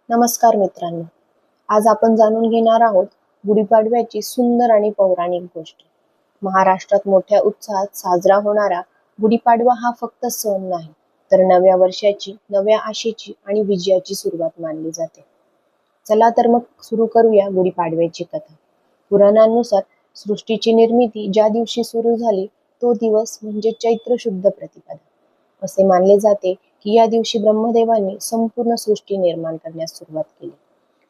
नमस्कार मित्रांनो, आज आपण जाणून घेणार आहोत गुढीपाडव्याची सुंदर आणि पौराणिक गोष्ट। महाराष्ट्रात मोठ्या उत्साहात साजरा होणारा गुढीपाडवा हा फक्त सण नाही, तर नव्या वर्षाची, नव्या आशेची आणि विजयाची सुरुवात मानली जाते। चला तर मग सुरू करूया गुढीपाडव्याची कथा। पुराणांनुसार सृष्टीची निर्मिती ज्या दिवशी सुरू झाली तो दिवस म्हणजे चैत्र शुद्ध प्रतिपदा। असे मानले जाते की या दिवशी ब्रह्मदेवांनी संपूर्ण सृष्टी निर्माण करण्यास सुरुवात केली।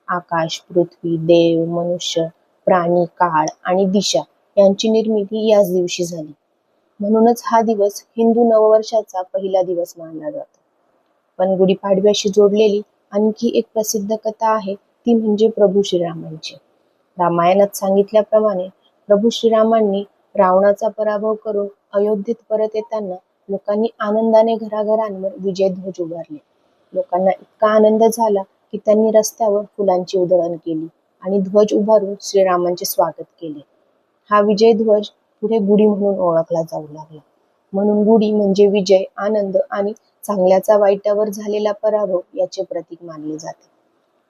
आकाश, पृथ्वी, देव, मनुष्य, प्राणी, काळ आणि दिशा यांची निर्मिती याच दिवशी झाली। म्हणूनच हा दिवस हिंदू नववर्षाचा पहिला दिवस मानला जातो। पण गुढीपाडव्याशी जोडलेली आणखी एक प्रसिद्ध कथा आहे, ती म्हणजे प्रभू श्रीरामांची। रामायणात सांगितल्याप्रमाणे प्रभू श्रीरामांनी रावणाचा पराभव करून अयोध्येत परत येताना लोकांनी आनंदाने घराघरांवर विजयध्वज उभारले। लोकांना इतका आनंद झाला की त्यांनी रस्त्यावर फुलांची उधळण केली आणि ध्वज उभारून श्रीरामांचे स्वागत केले। हा विजयध्वज पुढे गुढी म्हणून ओळखला जाऊ लागला। म्हणून गुढी म्हणजे विजय, आनंद आणि चांगल्याचा वाईटावर झालेला पराभव याचे प्रतीक मानले जाते।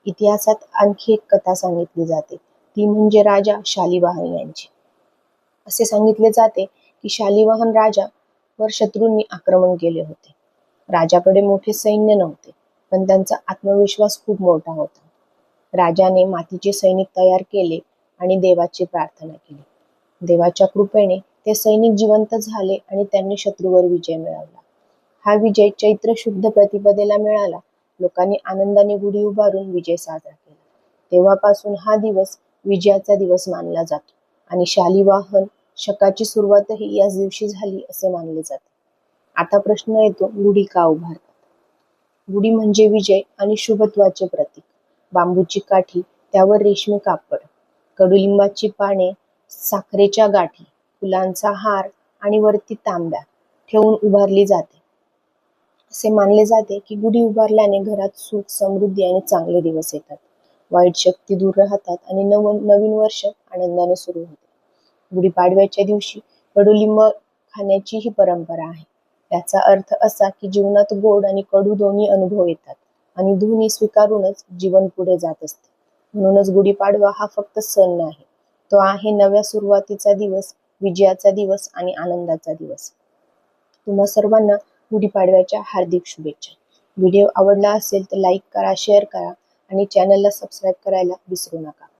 इतिहासात आणखी एक कथा सांगितली जाते, ती म्हणजे राजा शालिवाहन यांची। असे सांगितले जाते की शालिवाहन राजा वर शत्रूंनी आक्रमण केले होते। राजाकडे मोठे सैन्य नव्हते, पण त्यांचा आत्मविश्वास खूप मोठा होता। राजाने मातीचे सैनिक तयार केले आणि देवाची प्रार्थना केली। देवाच्या कृपेने ते सैनिक जिवंत झाले आणि त्यांनी शत्रूवर विजय मिळवला। हा विजय चैत्र शुद्ध प्रतिपदेला मिळाला। लोकांनी आनंदाने गुढी उभारून विजय साजरा केला। तेव्हापासून हा दिवस विजयाचा दिवस मानला जातो आणि शालिवाहन शकाची सुरुवातही याच दिवशी झाली असे मानले जाते। आता प्रश्न येतो, गुढी का उभारतात? गुढी म्हणजे विजय आणि शुभत्वाचे प्रतीक। बांबूची काठी, त्यावर रेशमी कापड, कडुलिंबाची पाने, साखरेच्या गाठी, फुलांचा हार आणि वरती तांब्या ठेवून उभारली जाते। असे मानले जाते की गुढी उभारल्याने घरात सुख, समृद्धी आणि चांगले दिवस येतात। वाईट शक्ती दूर राहतात आणि नवीन वर्ष आनंदाने सुरू होते। गुढीपाडव्याच्या दिवशी कडुलिंब खाण्याची ही परंपरा आहे। याचा अर्थ असा की जीवनात गोड आणि कडू दोन्ही अनुभव येतात आणि दोन्ही स्वीकारूनच जीवन पुढे जात असते। म्हणूनच गुढीपाडवा हा फक्त सण नाही, तो आहे नव्या सुरुवातीचा दिवस, विजयाचा दिवस आणि आनंदाचा दिवस। तुम्हा सर्वांना गुढीपाडव्याच्या हार्दिक शुभेच्छा। व्हिडिओ आवडला असेल तर लाईक करा, शेअर करा आणि चॅनलला सबस्क्राईब करायला विसरू नका।